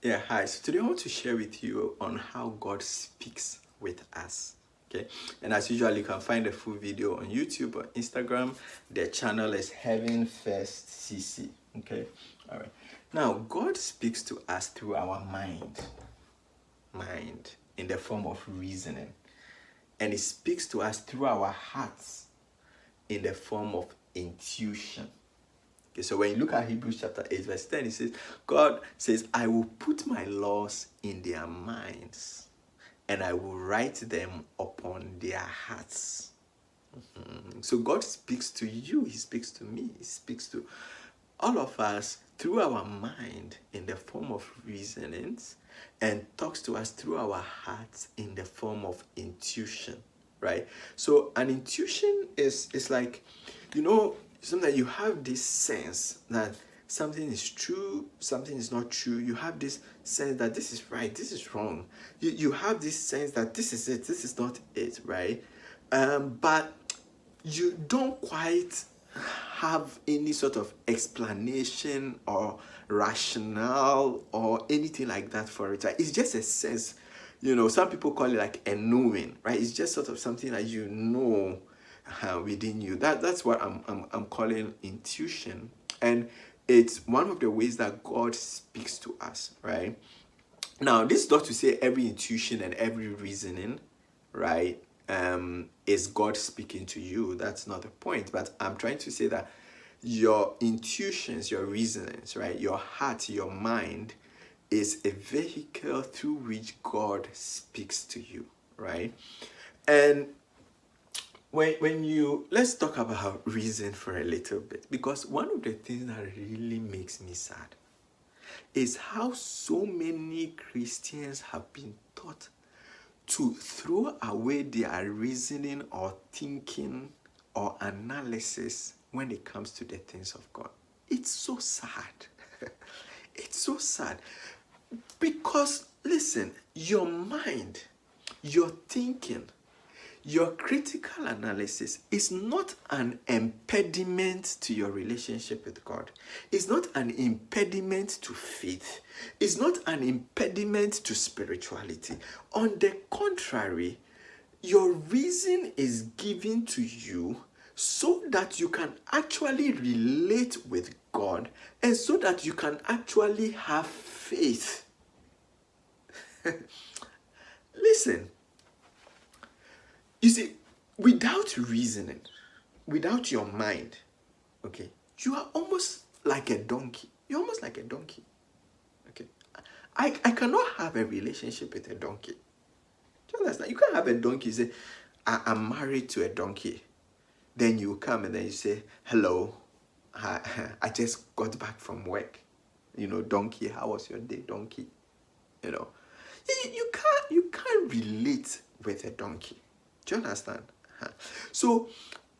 Yeah, hi. So today I want to share with you on how God speaks with us. Okay, and as usual, you can find the full video on YouTube or Instagram. Their channel is Heaven First CC. Okay, all right. Now, God speaks to us through our mind in the form of reasoning, and He speaks to us through our hearts in the form of intuition. Okay, so when you look at Hebrews chapter 8, verse 10, it says, God says, I will put my laws in their minds and I will write them upon their hearts. So God speaks to you, He speaks to me, He speaks to all of us through our mind in the form of reasonings and talks to us through our hearts in the form of intuition, right? So an intuition is like, sometimes you have this sense that something is true, something is not true. You have this sense that this is right, this is wrong. You have this sense that this is it, this is not it, right? But you don't quite have any sort of explanation or rationale or anything like that for it. Right? It's just a sense. Some people call it like a knowing, right? It's just sort of something that you know within you. That's what I'm calling intuition, and it's one of the ways that God speaks to us, right? Now, this is not to say every intuition and every reasoning, right, is God speaking to you. That's not the point. But I'm trying to say that your intuitions, your reasonings, right, your heart, your mind is a vehicle through which God speaks to you, right? And when you let's talk about reason for a little bit, because one of the things that really makes me sad is how so many Christians have been taught to throw away their reasoning or thinking or analysis when it comes to the things of God. It's so sad. It's so sad. Because, listen, your mind, your thinking, your critical analysis is not an impediment to your relationship with God. It's not an impediment to faith. It's not an impediment to spirituality. On the contrary, your reason is given to you so that you can actually relate with God and so that you can actually have faith. Listen, you see, without reasoning, without your mind, okay, you are almost like a donkey. You're almost like a donkey. Okay. I cannot have a relationship with a donkey. Do you understand? You can't have a donkey say, I'm married to a donkey. Then you come and then you say, hello, I just got back from work. Donkey, how was your day, donkey? You know. You can't relate with a donkey. Do you understand? So,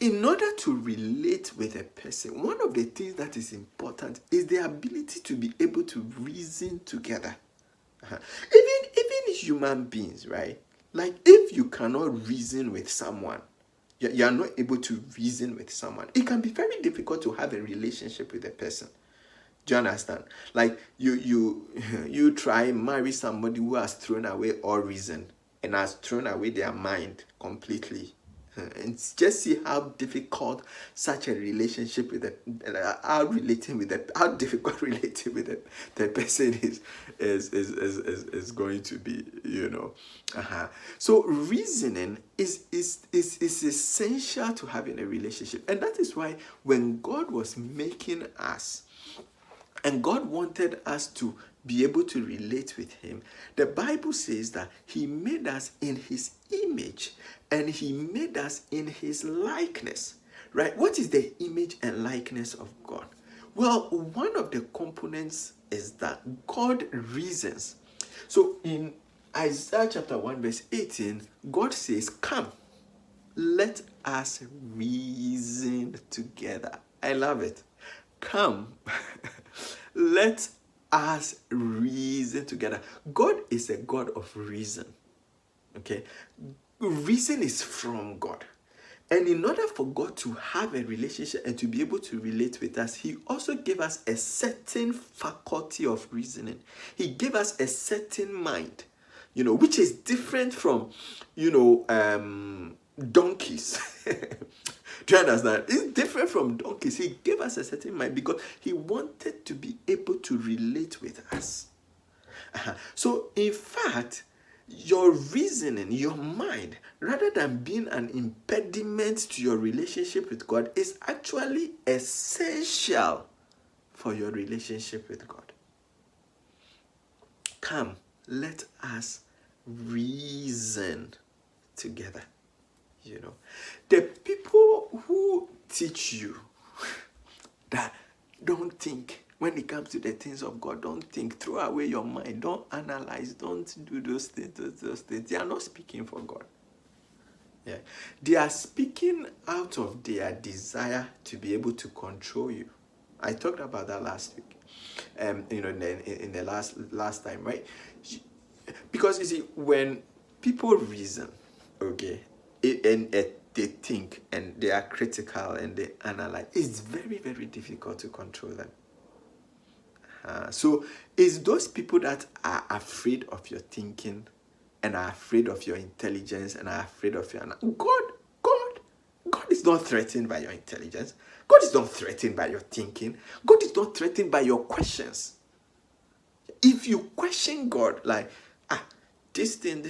in order to relate with a person, one of the things that is important is the ability to be able to reason together. Even human beings, right? Like if you cannot reason with someone, you are not able to reason with someone, it can be very difficult to have a relationship with a person. Do you understand? Like you try marry somebody who has thrown away all reason and has thrown away their mind completely. And just see how difficult such a relationship with how difficult relating with the person is going to be, So reasoning is essential to having a relationship. And that is why when God was making us, and God wanted us to be able to relate with Him, the Bible says that He made us in His image and He made us in His likeness. Right? What is the image and likeness of God? Well, one of the components is that God reasons. So in Isaiah chapter 1, verse 18, God says, come, let us reason together. I love it. Come, let us reason together. God is a God of reason. Okay? Reason is from God. And in order for God to have a relationship and to be able to relate with us, he also gave us a certain faculty of reasoning. He gave us a certain mind, which is different from, donkeys. Do you understand? It's different from donkeys. He gave us a certain mind because he wanted to be able to relate with us. So, in fact, your reasoning, your mind, rather than being an impediment to your relationship with God, is actually essential for your relationship with God. Come, let us reason together. The people who teach you that don't think when it comes to the things of God, don't think, throw away your mind, don't analyze, don't do those things. They are not speaking for God. Yeah, they are speaking out of their desire to be able to control you. I talked about that last week. In the last time, right? Because you see, when people reason, okay, and they think and they are critical and they analyze, it's very, very difficult to control them. So it's those people that are afraid of your thinking and are afraid of your intelligence and are afraid of your... God is not threatened by your intelligence. God is not threatened by your thinking. God is not threatened by your questions. If you question God, like, this thing,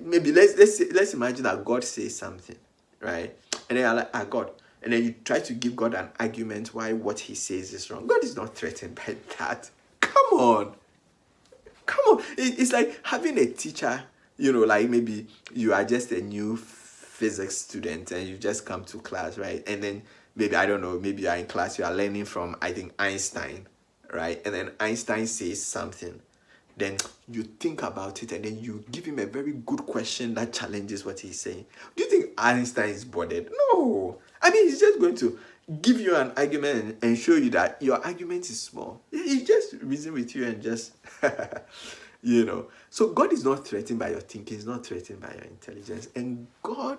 maybe let's imagine that God says something, right? And then you're like, God. And then you try to give God an argument why what he says is wrong. God is not threatened by that. Come on. It's like having a teacher, like maybe you are just a new physics student and you just come to class, right? And then maybe, I don't know, maybe you are in class, you are learning from, I think, Einstein, right? And then Einstein says something. Then you think about it and then you give him a very good question that challenges what he's saying. Do you think Einstein is bothered? No. I mean, he's just going to give you an argument and show you that your argument is small. He just reason with you and just, So God is not threatened by your thinking. He's not threatened by your intelligence. And God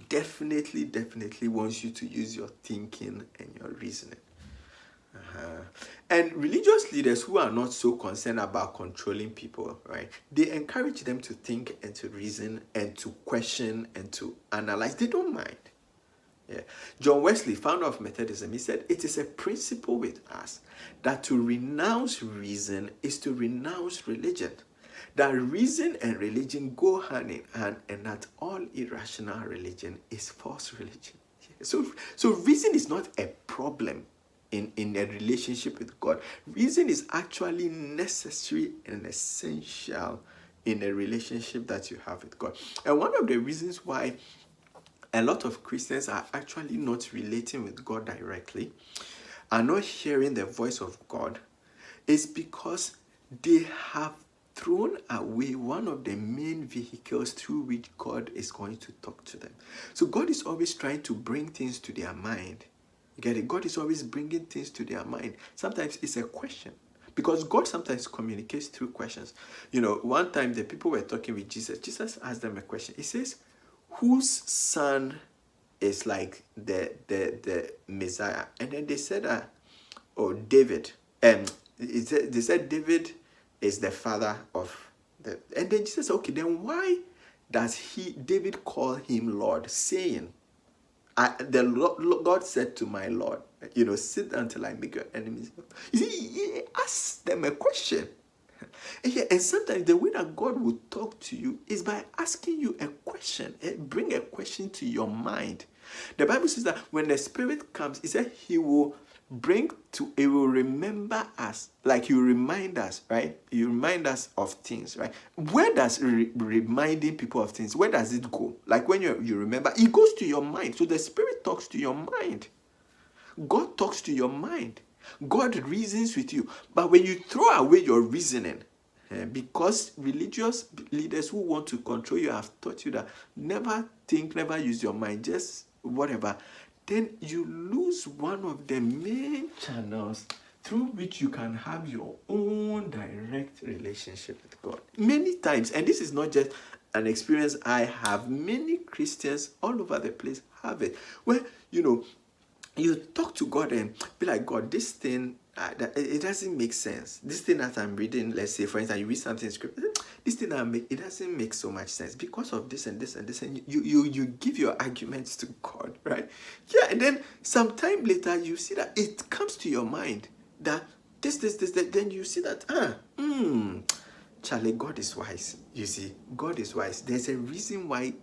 definitely wants you to use your thinking and your reasoning. And religious leaders who are not so concerned about controlling people, right? They encourage them to think and to reason and to question and to analyze. They don't mind. Yeah. John Wesley, founder of Methodism, he said, it is a principle with us that to renounce reason is to renounce religion. That reason and religion go hand in hand, and that all irrational religion is false religion. Yeah. So reason is not a problem in a relationship with God. Reason is actually necessary and essential in a relationship that you have with God. And one of the reasons why a lot of Christians are actually not relating with God directly, are not hearing the voice of God, is because they have thrown away one of the main vehicles through which God is going to talk to them. So God is always trying to bring things to their mind. You get it? God is always bringing things to their mind. Sometimes it's a question, because God sometimes communicates through questions. One time the people were talking with Jesus. Jesus asked them a question. He says, whose son is like the Messiah? And then they said, David. And they said David is the father of the... And then Jesus said, okay, then why does David call him Lord, saying, God said to my Lord, sit until I make your enemies. You see, he asked them a question. And sometimes the way that God will talk to you is by asking you a question. Bring a question to your mind. The Bible says that when the Spirit comes, it said he will remember us, like he will remind us, right? He will remind us of things, right? Where does reminding people of things, where does it go? Like when you remember, it goes to your mind. So the Spirit talks to your mind. God talks to your mind. God reasons with you. But when you throw away your reasoning, because religious leaders who want to control you have taught you that never think, never use your mind, just whatever, then you lose one of the main channels through which you can have your own direct relationship with God. Many times, and this is not just an experience I have. Many Christians all over the place have it, where you talk to God and be like, God, this thing, it doesn't make sense. This thing that I'm reading, let's say, for instance, you read something in scripture, this thing it doesn't make so much sense because of this and this and this, and you give your arguments to God, right? Yeah, and then sometime later you see that it comes to your mind that this, that, then you see that, Charlie, God is wise. You see, God is wise. There's a reason why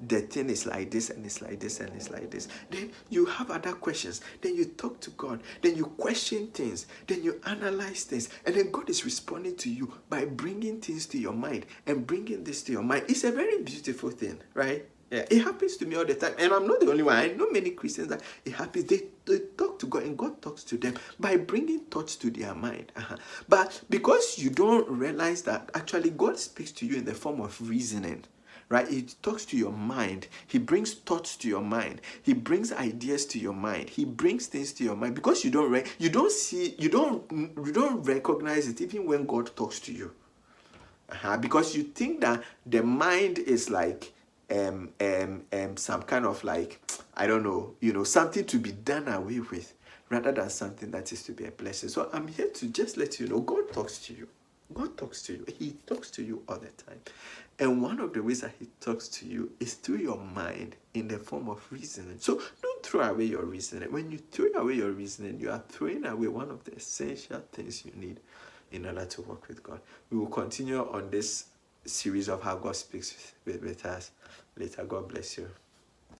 the thing is like this and it's like this and it's like this. Then you have other questions. Then you talk to God. Then you question things. Then you analyze things. And then God is responding to you by bringing things to your mind and bringing this to your mind. It's a very beautiful thing, right? Yeah, it happens to me all the time, and I'm not the only one. I know many Christians that it happens. They talk to God, and God talks to them by bringing thoughts to their mind. But because you don't realize that actually God speaks to you in the form of reasoning, right? He talks to your mind. He brings thoughts to your mind. He brings ideas to your mind. He brings things to your mind because you don't recognize it even when God talks to you, because you think that the mind is like some kind of like, I don't know, something to be done away with rather than something that is to be a blessing. So I'm here to just let you know, God talks to you. God talks to you. He talks to you all the time. And one of the ways that he talks to you is through your mind in the form of reasoning. So don't throw away your reasoning. When you throw away your reasoning, you are throwing away one of the essential things you need in order to work with God. We will continue on this series of how God speaks with us later. God bless you.